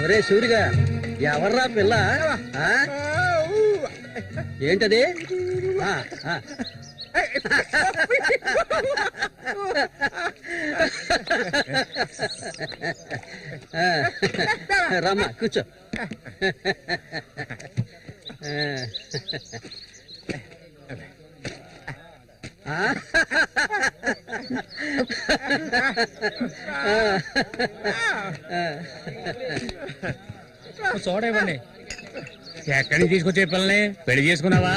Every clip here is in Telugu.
ఒరే సూరిగా, ఎవర్రా పిల్ల? ఏంటది? రమ్మా, కూర్చో. చూడండి, ఎక్కడి నుంచి తీసుకొచ్చే పిల్లని పెళ్లి చేసుకున్నావా?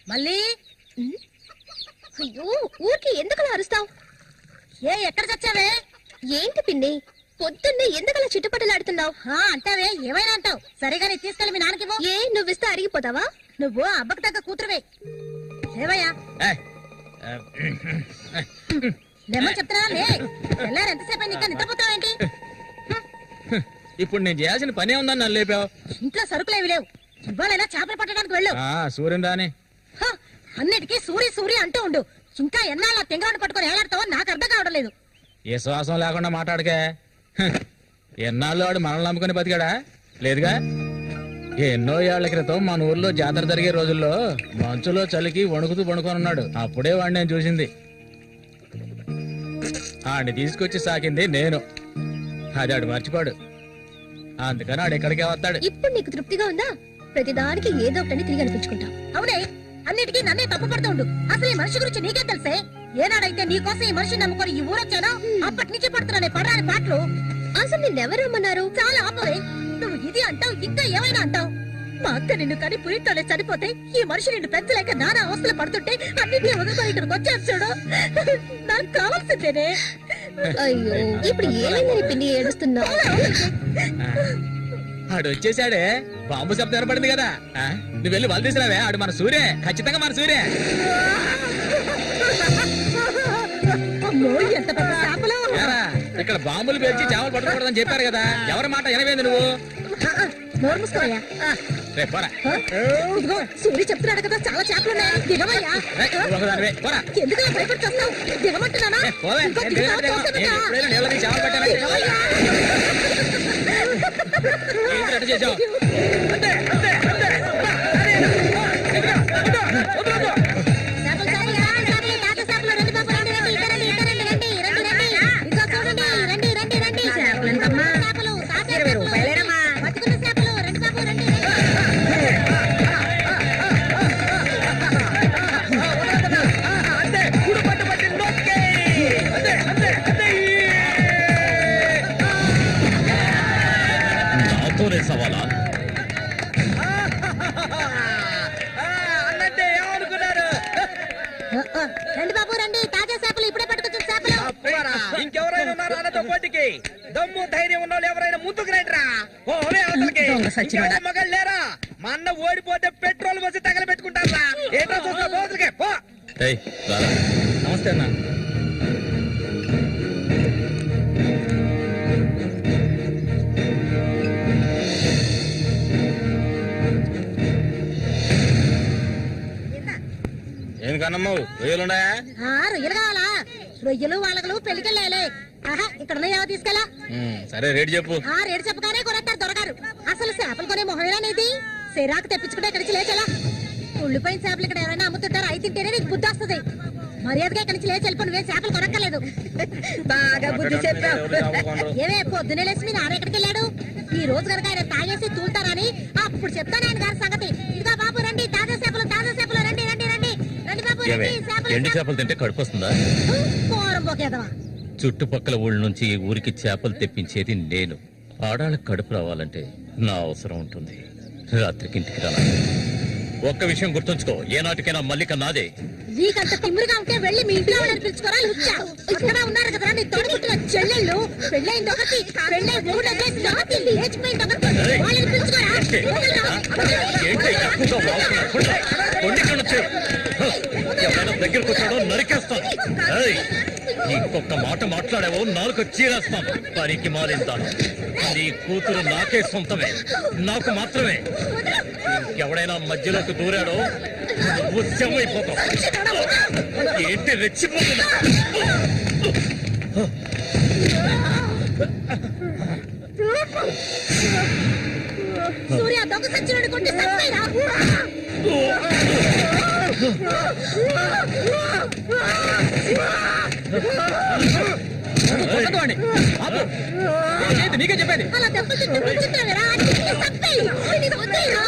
మళ్ళీ అయ్యో, ఊరికి ఎందుకలా అరుస్తావు? ఎక్కడ చచ్చావే? ఏంటి పిన్ని, పొద్దున్నే ఎందుకలా చుట్టుపట్టలాడుతున్నావు? అంటావే, ఏమైనా అంటావు. సరిగానే తీసుకెళ్ళి మీ నాన్నకివ్వు. ఏ, నువ్విస్తే అరిగిపోతావా? నువ్వు అబ్బకు తగ్గ కూతురువే. ఏవయ్యా లేమని చెప్తున్నా. ఎల్లారు ఎంతసేపు నీకు నిద్రపోతావేంటి? ఇప్పుడు నేను చేయాల్సిన పనే ఉందని నన్ను లేపావు. ఇంట్లో సరుకులేవి లేవు. ఇవ్వాలైనా చేపలు పట్టడానికి వెళ్ళు. సూర్యుని రాని అన్నిటికీ సూరి సూరి అంటూ ఉండు. ఇంకా ఎన్నాళ్ళ తెంగరాన్ని పట్టుకొని ఏలాడతావో నాకు అర్థం కావడం లేదు. ఏ శ్వాసం లేకుండా మాట్లాడకే. ఎన్నాళ్ళు వాడు మనల్ని నమ్ముకుని బతికాడా? లేదుగా. ఎన్నో ఏళ్ల క్రితం మన ఊర్లో జాతర జరిగే రోజుల్లో మంచులో చలికి వణుకుతూ పడుకొని ఉన్నాడు. అప్పుడే వాడిని నేను చూసింది. ఆడిని తీసుకొచ్చి సాకింది నేను. అది ఆడు మర్చిపోడు. అందుకని ఆడు ఎక్కడికే వస్తాడు. ఇప్పుడు నీకు తృప్తిగా ఉందా? ప్రతిదానికి ఏదో ఒకటి తిరిగి అనిపించుకుంటా. అవునే, అన్నిటికీ నన్నే తప్పు పడుతూ ఉండు. అసలు ఈ మనిషి గురించి నీకే తెలిసే. ఏనాడైతే నీకోసం ఈ మనిషిని నమ్ముకొని ఈ ఊరొచ్చానో అప్పటి నుంచి పడుతున్నానే పడరాని పాటలు. అసలు నిన్నెవరు రమ్మన్నారు? చాలా ఆపవే. నువ్వు ఇది అంటావు, ఇంకా ఏమైనా అంటావు. మా అక్క నిన్ను కని పురిట్లోనే చనిపోతే ఈ మనిషి నిన్ను పెంచలేక నానా అవస్థలు పడుతుంటే అన్నింటినీ వదులుకొని ఇక్కడికి వచ్చాను చూడు. నాకు కావాల్సిందేనే. అయ్యో, ఇప్పుడు ఏమైందని పిన్ని ఏడుస్తున్నావు? ఆడు వచ్చేసాడే. బాంబు శబ్దం ఏర్పడింది కదా. నువ్వు వెళ్ళి వాళ్ళు తీసుకురావే. ఆడు మన సూర్య, ఖచ్చితంగా మన సూర్య. అమ్మో, ఎంత పెద్ద శాపలో ఏరా, ఇక్కడ బాంబులు పేర్చి చేపలు పట్టకూడదని చెప్పారు కదా, ఎవరి మాట వినవేంది నువ్వు? నోరు మూసుకోవయ్యా. రేపు పోరా. ఇదిగో సూర్య చెప్తున్నాడు కదా, చాలా చేపలు ఉన్నాయి, దిగవయ్యా. ఒకదానివే, పోరా. ఎందుకు భయపడుతున్నావు? దిగమంటున్నానా? పోవే. ఇంకో నేను దిగుతావా? దిగను. నేను చూస్తానుగా. ఎప్పుడైనా నీళ్ళకి చేపలు పట్టానా? దిగవయ్యా. ఏంటి అట్ట చేసావు? చేపలు, చేపలు, చేపలు, తాత చేపలు, రండి బాబు, రండి, రండి, ఇక రండి, ఇక రండి, రండి, రండి, రండి. ఇదిగో చూడండి, రండి, రండి, రండి. చేపలు ఎంతమ్మా? చేపలు, తాత చేపలు. బతుకున్న చేపలు, రండి బాబు, రండి, రండి. నాతోనే సవాలా? అన్నట్టే ఏమనుకున్నారు? రండి బాబు, రండి, తాజా చేపలు, ఇప్పుడే పట్టుకొచ్చిన చేపలు. ఇంకెవరైనా ఉన్నారా అన్నతో పోటీకి? దమ్ము ధైర్యం ఉన్న వాళ్ళు ఎవరైనా ముందుకు రండిరా. ఓలే అవతలకి. ఇంకెవరు మగాళ్ళు లేరా? మా అన్న ఓడిపోతే పెట్రోల్ పోసి తగలబెట్టుకుంటారా? ఏంటో చూస్తా పోతులకే పో. నమస్తే అన్న. ఏం కన్నమ్మావు, రొయ్యలున్నాయా? రొయ్యలు కావాలా? రొయ్యలు వాళ్ళకలు పెళ్లికెళ్ళాలి. ఆహా, ఇక్కడ ఉన్నాయా? తీసుకెళ్ళా. సరే రేటు చెప్పు. రేటు చెప్పగానే కొనేస్తారు దొరగారు. అసలు చేపలు కొనే మొహమేనేది? సిరాకు తెప్పించుకుంటే ఇక్కడి నుంచి లేచలా. ఉళ్ళిపోయిన చేపలు ఇక్కడ ఎవరైనా అమ్ముతుంటారు, అయి తింటేనే నీకు బుద్ధి వస్తుంది. మర్యాదగా ఇక్కడి నుంచి లేచి వెళ్ళిపోయి నువ్వే చేపలు కొనక్కర్లేదు. బాగా బుద్ధి చెప్పావు. ఏమే పొద్దునే లేచి మీ నాన్న ఎక్కడికి వెళ్ళాడు? ఈ రోజు కనుక ఆయన తాగేసి తూలుతారని అప్పుడు చెప్తాను ఆయన గారి సంగతి. ఇదిగా బాబు, రండి, తాజా చేపలు, తాజా చేపలు, రండి, రండి, రండి, రండి బాబు, రండి. ఎండు చేపలు తింటే కడుపు వస్తుందా? కోరం పోకేదవా. చుట్టుపక్కల ఊళ్ళ నుంచి ఈ ఊరికి చేపలు తెప్పించేది నేను. ఆడాళ్ళకి కడుపు రావాలంటే నా అవసరం ఉంటుంది. రాత్రికి ఇంటికి రా. ఒక్క విషయం గుర్తుంచుకో, ఏనాటికైనా మల్లిక నాదే. నీకంత తిమ్మిరిగా ఉంటే వెళ్ళి మీ ఇంట్లో వాళ్ళని పిలుచుకోరా. లుచ్చా ఇక్కడ ఉన్నారు కదా నీ తోడుపుట్టిన చెల్లెళ్ళు. పెళ్ళైంది ఒకటి, పెళ్ళై మూడు జాతి లేచిపోయింది ఒకటి. వాళ్ళని పిలుచుకోరా. ఎవరైనా దగ్గరకు వచ్చాడో నరికేస్తాను. ఇంకొక మాట మాట్లాడావో నాలుగు చీరేస్తాను. పనికి మారిందాను. నీ కూతురు నాకే సొంతమే, నాకు మాత్రమే. ఎవడైనా మధ్యలోకి దూరాడో నువ్వు శవమైపోతావు. ఏంటి రెచ్చిపోతున్నా? సూర్య దొంగ సచ్చినోడి కొట్టి సత్తాయిరా. నీకే చెప్పేది. అలా దెబ్బలు తింటే కూర్చుంటావేరా? సత్తాయి వద్దాయిరా.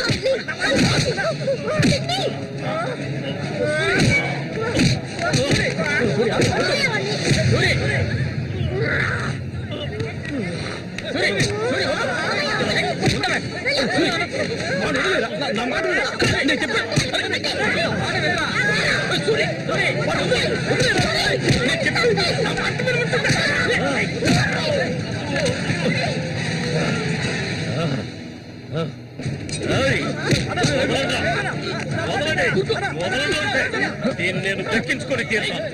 దీన్ని నేను దక్కించుకొని తీరుతాను.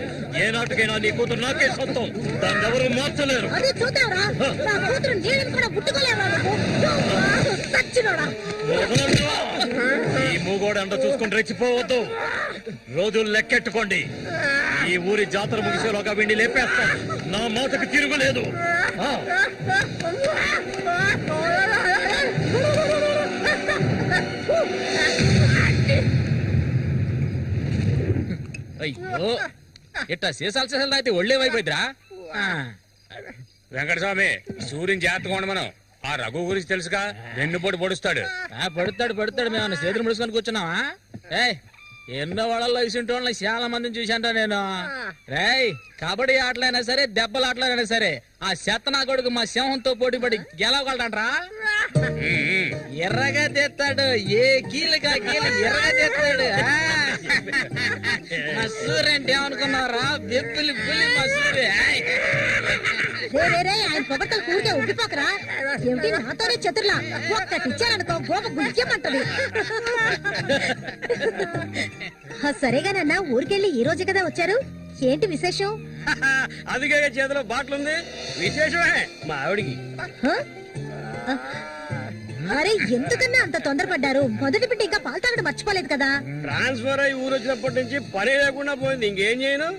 ఏ నాటికైనా నీ కూతురు నాకే సొంతం. దాన్ని ఎవరు మార్చలేరు. అదే చూద్దాంరా. నా కూతురు నీళ్ళని కూడా ముట్టుకోలేవా నువ్వు? సచ్చినోడా. ఈ మూగోడు అంట చూసుకుని రెచ్చిపోవద్దు. రోజులు లెక్కెట్టుకోండి. ఈ ఊరి జాతర ముగిసేలోగా వీడిని లేపేస్తాను. నా మాటకు తిరుగులేదు. అయ్యో, ఇట్టా సీసాల్సిన అయితే ఒళ్ళేమైపోయిద్రా. వెంకటస్వామి, సూర్యుని జాగ్రత్తగా ఉండమను. ఆ రఘు గురించి తెలుసుగా, వెన్నుపోటు పొడుస్తాడు. పడుతాడు. మేము చేతులు ముడుచుకొని కూర్చున్నావా? ఎన్నో వాళ్ళల్లో ఇసుంటోళ్ళ చాలా మందిని చూశాంటా నేను. రేయ్, కబడ్డీ ఆటలైనా సరే, దెబ్బల ఆటలైనా సరే, ఆ శతనా కొడుకు మా సింహంతో పోటీ పడి గెలవగలడంట్రా. ఎర్రగా తెస్తాడు, ఏ కీలుగా కీలు ఎర్రగా తెస్తాడు. మసూరి అంటే ఏమనుకున్నారా? బెబ్బిలి పులి మసూరి. ఆయన పొగట్టలు కూడితే ఉబ్బిపోకరా. ఏమిటి నాతోనే చతుర్లా? ఒక్కటి ఇచ్చారనుకో గోప గుయ్యమంటది. సరేగానన్నా, ఊరికెళ్ళి ఈ రోజు కదా వచ్చారు. ఏంటి విశేషం? అదిగే చేతిలో బాటిల్ ఉంది, విశేషమే మా ఆవిడికి. హ? అరే ఎందుకన్నా అంత తొందరపడ్డారు? మొదటి బిడ్డ ఇంకా పాలు తాగడం మర్చిపోలేదు కదా. ట్రాన్స్ఫర్ అయ్యి ఊరు వచ్చినప్పటి నుంచి పని లేకుండా పోయింది. ఇంకేం చేయను,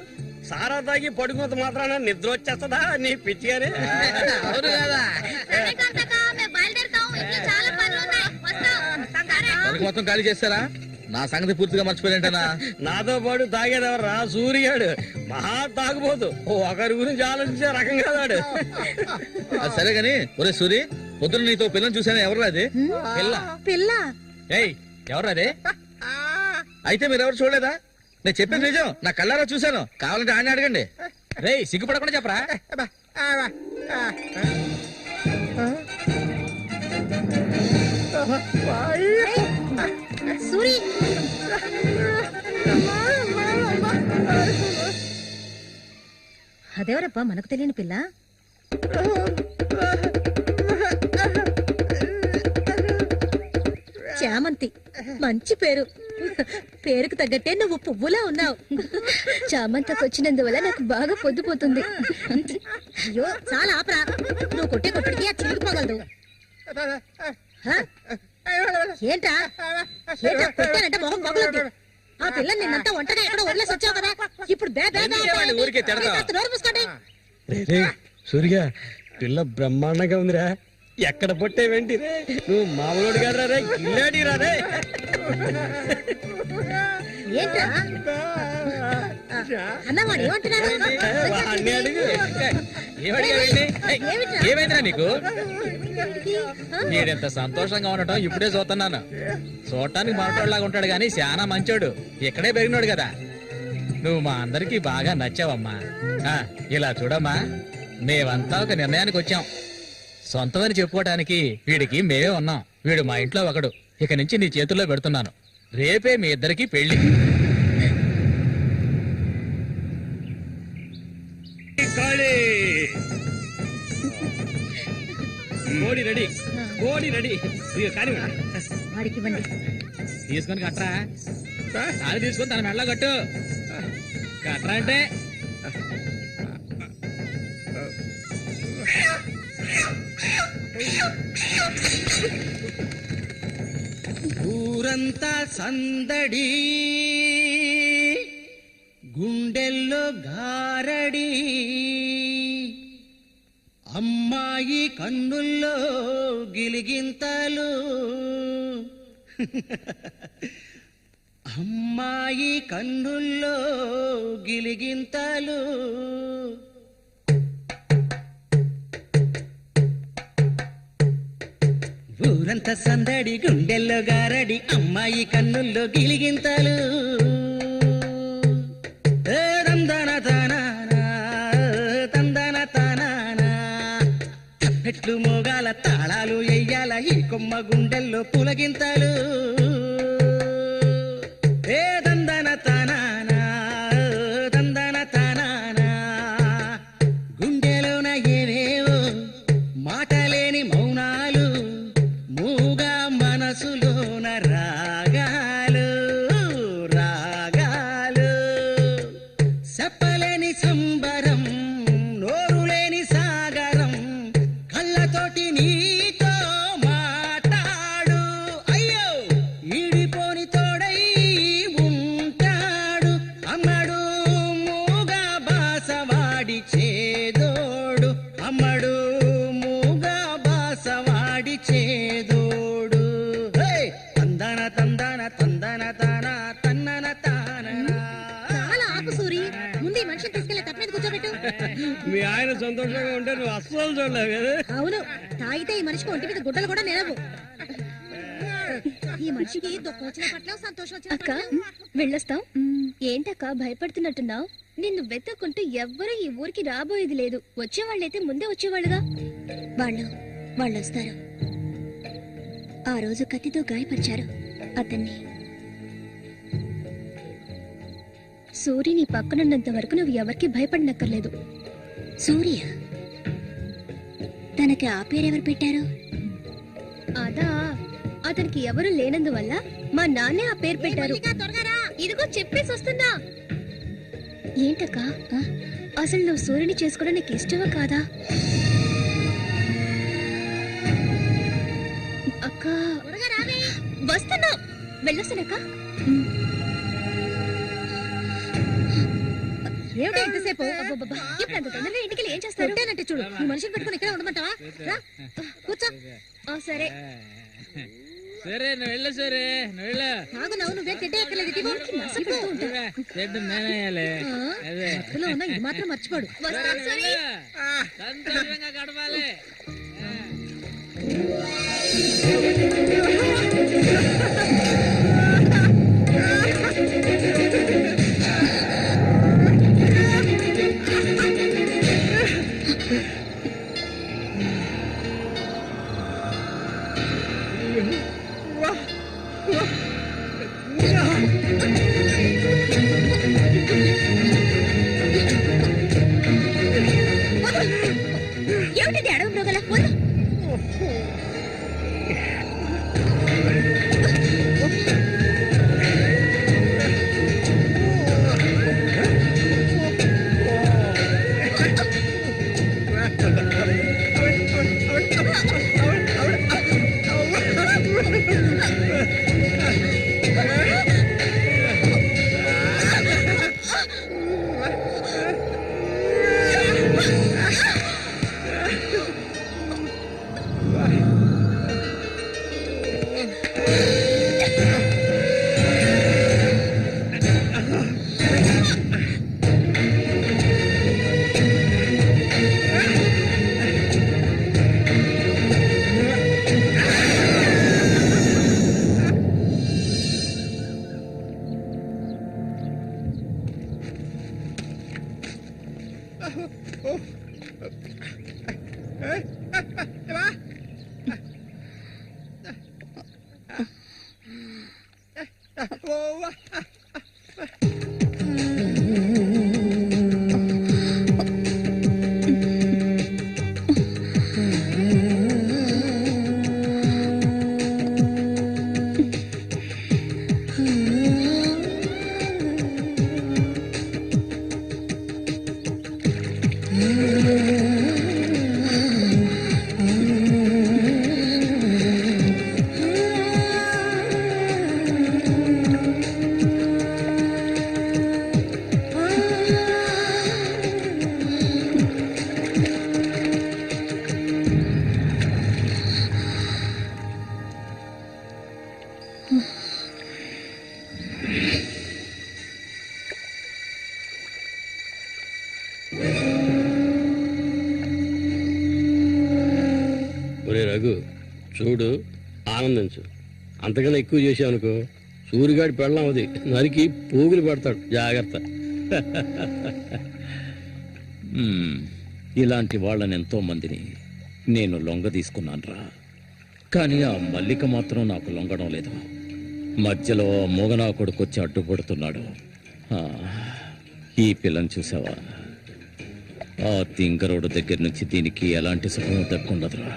సారా తాగి పడుకున్నంత మాత్రాన నిద్ర వచ్చేస్తుందా నీ పిచ్చిగానే? అవును కదా. మొత్తం ఖాళీ చేస్తారా? నా సంగతి పూర్తిగా మర్చిపోయింటనా? నాతో పాటు తాగేదెవర్రా? సూర్యాడు మహా తాగుపోతు, ఒకరి గురించి ఆలోచించే రకం కాదాడు. అది సరే గాని, ఒరే సూరి, పొద్దున్న నీతో పిల్లని చూసాను. ఎవరు అది? పిల్ల. పిల్ల? ఏయ్, ఎవరు అది? అయితే మీరెవరు చూడలేదా? నేను చెప్పేది నిజం, నా కళ్ళారా చూశాను. కావాలంటే ఆయన అడగండి. రేయ్, సిగ్గుపడకుండా చెప్పరా? సూరి, అదెవరప్పా మనకు తెలియని పిల్ల? చామంతి, మంచి పేరు. పేరుకు తగ్గట్టే నువ్వు పువ్వులా ఉన్నావు. చామంతకు వచ్చినందువల్ల నాకు బాగా పొద్దుపోతుంది. అయ్యో చాలా ఆపరా, నువ్వు కొట్టే కొట్టడికి ఆ చిరిగిపోగలదు. హ? ఏంటా ఏంటా కొట్టానంటే మొహం మొగలొద్దు. ఆ పిల్లని నిన్నంతా ఒంటగా ఎక్కడో వదిలేసి వచ్చావు కదా, ఇప్పుడు ఊరికే తిడతా. నోరు మూసుకోండి. సూర్య, పిల్ల బ్రహ్మాండంగా ఉందిరా. ఎక్కడ పొట్టేవేంటి రే? నువ్వు మామూలుడు కాదురా రే, గిల్లాడి రా రే. ఏంటా అన్నవాడు ఏమంటున్నాడు? వాడిని అడుగు. ఏమైందిరా నీకు? నేనెంత సంతోషంగా ఉండటం ఇప్పుడే చూస్తున్నాను. చూడటానికి మనటోళ్ళలాగా ఉంటాడు గాని చాలా మంచోడు. ఇక్కడే పెరిగినాడు కదా. నువ్వు మా అందరికి బాగా నచ్చావమ్మా. ఇలా చూడమ్మా, మేమంతా ఒక నిర్ణయానికి వచ్చాం. సొంతమని చెప్పుకోవటానికి వీడికి మేమే ఉన్నాం. వీడు మా ఇంట్లో ఒకడు. ఇక నుంచి నీ చేతుల్లో పెడుతున్నాను. రేపే మీ ఇద్దరికి పెళ్లి. కోడి రెడీ, కోడి రెడీ. కానీ వాడికి ఇవ్వండి. తీసుకొని కట్టరా. అది తీసుకొని తన మెడలో కట్టు. కట్టరా అంటే ఊరంతా సందడి, గుండెల్లో గారడి, అమ్మాయి కన్నుల్లో గిలిగింతలు, అమ్మాయి కన్నుల్లో గిలిగింతలు. ఊరంతా సందడి, గుండెల్లో గారడి, అమ్మాయి కన్నుల్లో గిలిగింతలు. తందన తానానా, తందన తానానా. తప్పెట్లు మోగాల, తాళాలు ఎయ్యాల, ఈ కొమ్మ గుండెల్లో పులగింతలు. తందన తానానా, తందన తానానా. గుండెలోన ఏవేవో మాటలేని మౌనాలు, మూగా మనసులోన రాగాలు, రాగాలు. చెప్పలేని సంబరం, నోరులేని సాగరం, కళ్ళతోటి నీతో మాట్లాడు. అయ్యో ఈడిపోని తోడై ఉంటాడు, అమ్మడు మూగా బాసవాడి చేదోడు, అమ్మడు మూగా బాసవాడి చేదోడు. తందన తందన తందన తాన తన్నన తాన. చాలా ఆపు సూరి, ముందు ఈ మనిషిని తీసుకెళ్ళి తప్ప మీద కూర్చోబెట్టు. మీ ఆయన సంతోషంగా ఉంటే నువ్వు అస్సలు చూడలేవు కదా. అవును, తాగితే ఈ మనిషికి ఒంటి మీద గుడ్డలు కూడా నిలవు. ఈ మనిషికి దుఃఖం వచ్చిన పట్ల సంతోషం వచ్చిన అక్క వెళ్ళొస్తాం. ఏంటక్క భయపడుతున్నట్టున్నావు? నిన్ను వెతుక్కుంటూ ఎవ్వరూ ఈ ఊరికి రాబోయేది లేదు. వచ్చేవాళ్ళైతే ముందే వచ్చేవాళ్ళుగా. వాళ్ళు వస్తారు. ఆ రోజు కత్తితో గాయపరిచారు అతన్ని. సూర్య నీ పక్కనున్నంత వరకు నువ్వు ఎవరికి భయపడనక్కర్లేదు. సూర్య తనకి ఆ పేరెవరు పెట్టారు? అదా, అతనికి ఎవరు లేనందువల్ల మా నాన్నే ఆ పేరు పెట్టారు. ఇదిగో చెప్పేసి వస్తున్నా. ఏంటక్క అసలు నువ్వు సూర్యుని చేసుకోవడం నీకు ఇష్టమా కాదా? అక్క వస్తున్నా, వెళ్ళొస్తానక్క. ఏమిటి ఎంతసేపు? ఇప్పుడు అంత తొందరగా ఇంటికి ఏం చేస్తారు? అంటే చూడు, ఈ మనిషిని పెట్టుకుని ఇక్కడ ఉండమంటావా? రా, కూర్చో. సరే సరే నువ్వు వెళ్ళు, సరే నువ్వు వెళ్ళు. ఆగు, నువ్వే తిట్టేయక్కర్లేదు. చెడ్డు నేనేయాలి. అదే అసలు ఉన్నా ఇది మాత్రం మర్చిపోడు. వస్తాను సూరి. సంతోషంగా గడపాలి. ఏమిటిది అడవి మృగల వద్దు. రఘు చూడు, ఆనందించు. అంతకన్నా ఎక్కువ చేసావనుకో సూరిగాడి పెళ్ళం అది నరికి పోగులు పెడతాడు. జాగ్రత్త. ఇలాంటి వాళ్ళని ఎంతో మందిని నేను లొంగ తీసుకున్నానురా. కానీ ఆ మల్లిక మాత్రం నాకు లొంగడం లేదు. మధ్యలో మొగనా కొడుకొచ్చి అడ్డుపడుతున్నాడు. ఈ పిల్లని చూసావా? ఆ తింగరోడు దగ్గర నుంచి దీనికి ఎలాంటి సుఖం దక్కుండదురా.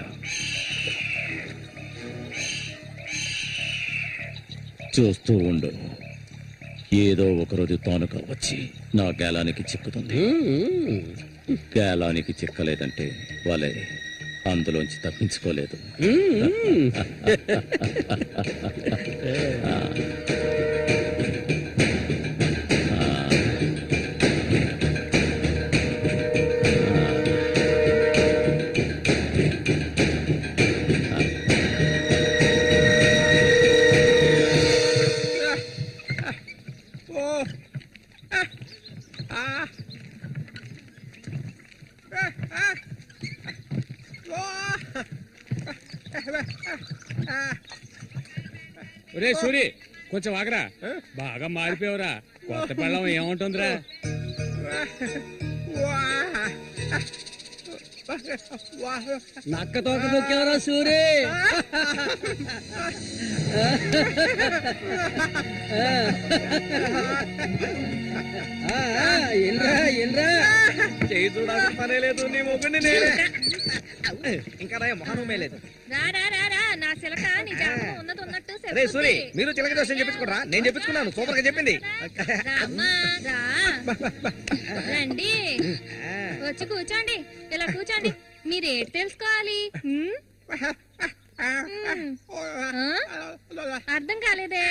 చూస్తూ ఉండు, ఏదో ఒకరోజు తానుక వచ్చి నా గేలానికి చిక్కుతుంది. గేలానికి చిక్కలేదంటే వాళ్ళే అందులోంచి తప్పించుకోలేదు. ఒరే సూరి, కొంచెం ఆగరా. బాగా మారిపోయావురా. కొత్త పెళ్ళం ఏముంటుందిరా? నక్క తోక దొక్కేవరా సూరి. చేయి చూడాల్సిన పనే లేదు. నీ మొగ్గుని నేనే ఇంకా మహానమే లేదు. నా చిలక నీ జాతకం ఉన్నది ఉన్నట్టు రే సూరి చెప్పుద్ది. మీరు చిలక దోషం చెప్పించుకోరా, నేను చెప్పించుకున్నాను, సూపర్ గా చెప్పింది. రామ్మా, రా. రండి వచ్చి కూర్చోండి, ఇలా కూర్చోండి. మీరేటి తెలుసుకోవాలి? ఆ? అర్థం కాలేదే?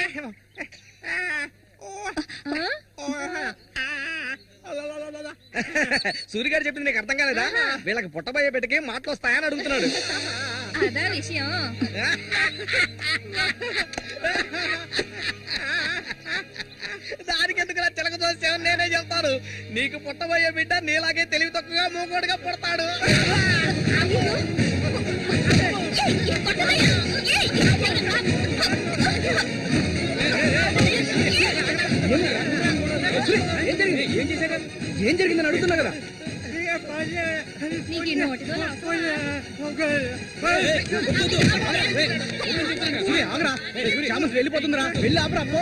సూరి గారు చెప్పింది నీకు అర్థం కాలేదా? వీళ్ళకి పుట్టబోయే బిడ్డకి మాటలు వస్తాయని అడుగుతున్నాడు. అదా విషయం. దానికి ఎందుకు చిలక దోషం నేనే చెప్తాను. నీకు పుట్టబోయే బిడ్డ నీలాగే తెలివి తక్కువగా మూకోడుగా పుడతాడు. ఏం జరిగిందని అడుగుతున్నా కదా. నీకు ఈ నోటితో వెళ్ళిపోతుందిరా, వెళ్ళి ఆపరా పో.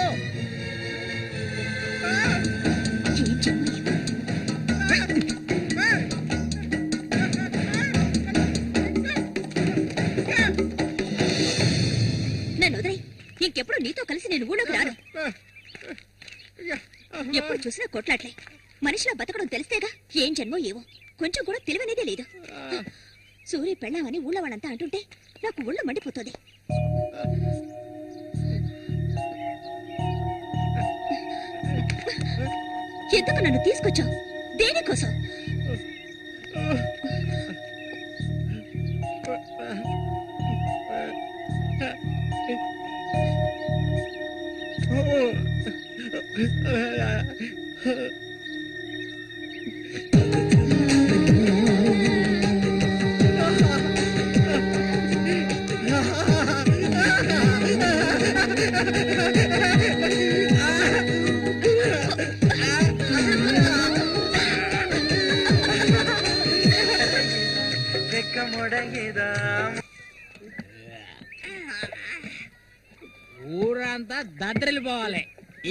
నన్ను వదిలేయ్. ఇంకెప్పుడు నీతో కలిసి నేను ఊళ్ళోకి రాను. ఎప్పుడు చూసినా కొట్లాట్లే. మనిషిలో బతకడం తెలిస్తేగా. ఏం జన్మో ఏవో, కొంచెం కూడా తెలివనేదే లేదు. సూర్య పెళ్ళామని ఊళ్ళో వాళ్ళంతా అంటుంటే నాకు ఊళ్ళో మండిపోతుంది. ఎందుకు నన్ను తీసుకొచ్చావు? దేనికోసం? ఊరంతా దద్దరిల్లిపోవాలి.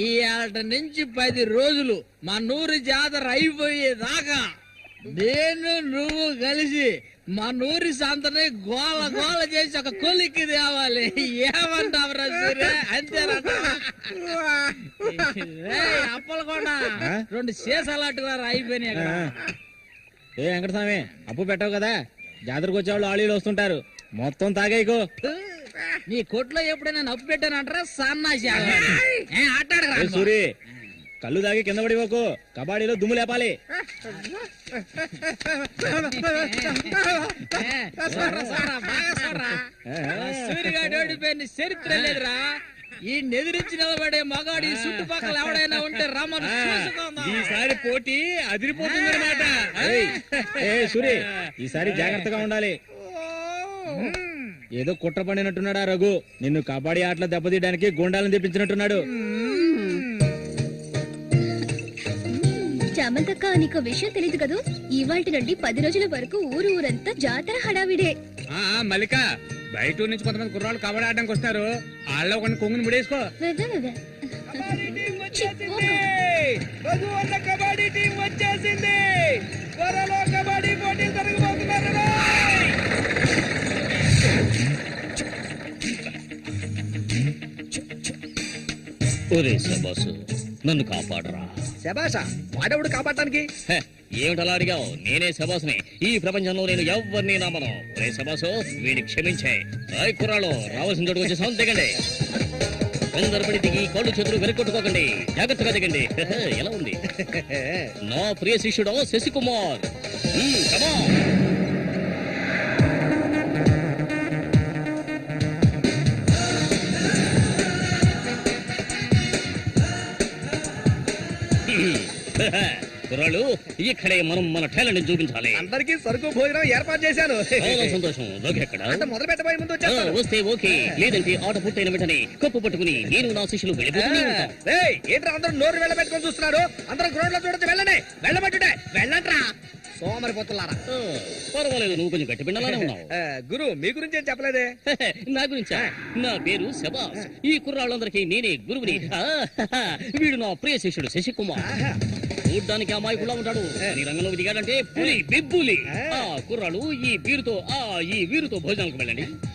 ఈ ఏట నుంచి 10 రోజులు మా నూరు జాతర అయిపోయేదాకా నేను నువ్వు కలిసి మా నూరి సంతని గోల గోల చేసి ఒక కొలిక్కి తేవాలి. ఏమంటావురా సూర్య? అంతేనట. అప్పలకొండ 2 సీసాలట్టుగా అయిపోయినాయి అక్కడ. ఏ వెంకటస్వామి, అప్పు పెట్టావు కదా, జాతరకు వచ్చేవాళ్ళు ఆళీలు వస్తుంటారు, మొత్తం తాగేయకు. నీ కొట్లో ఎప్పుడైనా నప్పు పెట్టానంటారా? సన్నాసి ఏ సూరి, కళ్ళు తాగి కింద పడిపోకు, కబాడీలో దుమ్ము లేపాలి. సూర్యగాడు ఓడిపోయిన చరిత్ర లేదురా. ఈ నెదిరించి నిలబడే మగాడు ఈ చుట్టుపక్కల ఎవడైనా ఉంటే రమ్మను చూసుకుందాం. ఈసారి పోటీ అదిరిపోతుంది అనమాట. ఏ సూరి, ఈసారి జాగ్రత్తగా ఉండాలి. ఏదో కుట్ర పడినట్టున్నాడా రఘు? నిన్ను కబడ్డీ ఆటలో దెబ్బతీయడానికి గుండాలను తెప్పించినట్టున్నాడు. చామంతక్క, నీకు విషయం తెలియదు కదూ? ఇవాల్టి నుండి 10 రోజుల వరకు ఊరంతా జాతర హడావిడే. మల్లిక, బయట ఊరు నుంచి కొంతమంది కుర్రాళ్ళు కబడ్డీ ఆడడానికి వస్తారు. వాళ్ళలో కొన్ని కొంగుని ముడేసుకో. కబడ్డీ టీం వచ్చేసింది. త్వరలో కబడ్డీ పోటీలు జరగబోతున్నారు. ఒరే శబాసు, నన్ను కాపాడరా. శబాషా, వాడెవడు కాపాడటానికి? హె, ఏమిటలా అడిగావు? నేనే శబాసుని. ఈ ప్రపంచంలో నేను ఎవరిని నమ్మను. ఒరే శబాసు, వీడిని క్షమించే. రాయ్ కుర్రాళ్ళు, రావాల్సిన చోటుకు వచ్చి సౌండ్ దిగండి. తొందరపడి దిగి కాళ్ళు చేతులు వెనకొట్టుకోకండి. జాగ్రత్తగా దిగండి. ఎలా ఉంది నా ప్రియ శిష్యుడు శశికుమార్? come on. కుర్రాళ్ళు, ఇక్కడే మనం మన టాలెంట్ చూపించాలి. అందరికీ సరుకు భోజనం ఏర్పాటు చేశాను. చాలా సంతోషం. రోగి ఎక్కడ? అంటే మొదలు పెట్టబోయే ముందు వచ్చేస్తాను. వస్తే ఓకే, లేదంటే ఆట పూర్తయిన వెంటనే కప్పు పట్టుకుని నేను నా శిష్యులు వెళ్ళిపోతూనే ఉంటాం. ఏంట్రా అందరూ నోరు వెళ్ళబెట్టుకొని చూస్తున్నారు? అందరూ గ్రౌండ్ లో చూడొచ్చు. వెళ్ళండి, వెళ్ళబట్టుంటే వెళ్ళంట్రా సోమరిపోతున్నారా. పర్వాలేదు, నువ్వు కొంచెం గట్టి పిండాలనే ఉన్నావు. గురు, మీ గురించి ఏం చెప్పలేదే? నా గురించా? నా పేరు శబాస్. ఈ కుర్రాళ్ళందరికీ నేనే గురువుని. వీడు నా ప్రియ శిష్యుడు శశికుమార్. చూడ్డానికి అమాయకులా ఉంటాడు. నీ రంగంలోకి దిగాడంటే పులి బిబ్బులి. కుర్రాళ్ళు, ఈ వీరుతో భోజనాలకు వెళ్ళండి.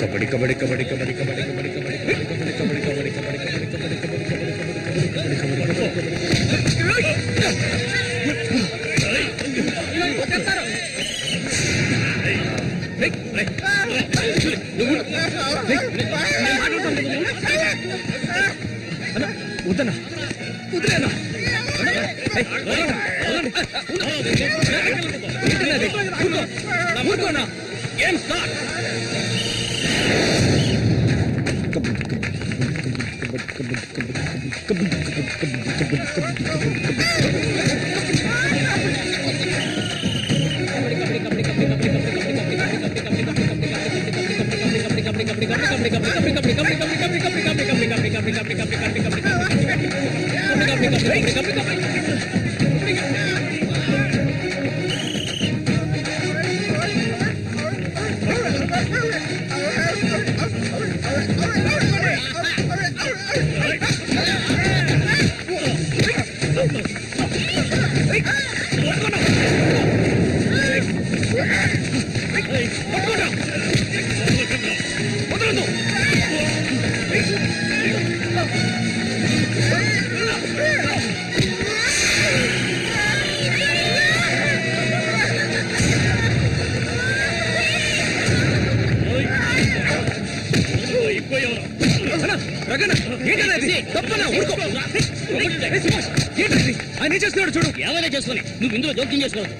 కబడ్డీ కబడ్డీ కబడ్డీ కబడ్డీ కబడ్డీ కబడ్డీ కబడ్డీ కబడ్డీ కబడ్డీ కబడ్డీ కబడ్డీ కబడ్డీ వద్దన్నా వదిలేనా ఊరుకోనా ఏం స్టార్ట్ జగన్ ఏంటది తప్పనా ఊరుకో ఏయ్, సుభాష్ ఏంటది ఆయన ఏం చేస్తున్నాడు చూడు ఏమైనా చేసుకొని నువ్వు ఇందులో జోక్యం చేసుకోవద్దు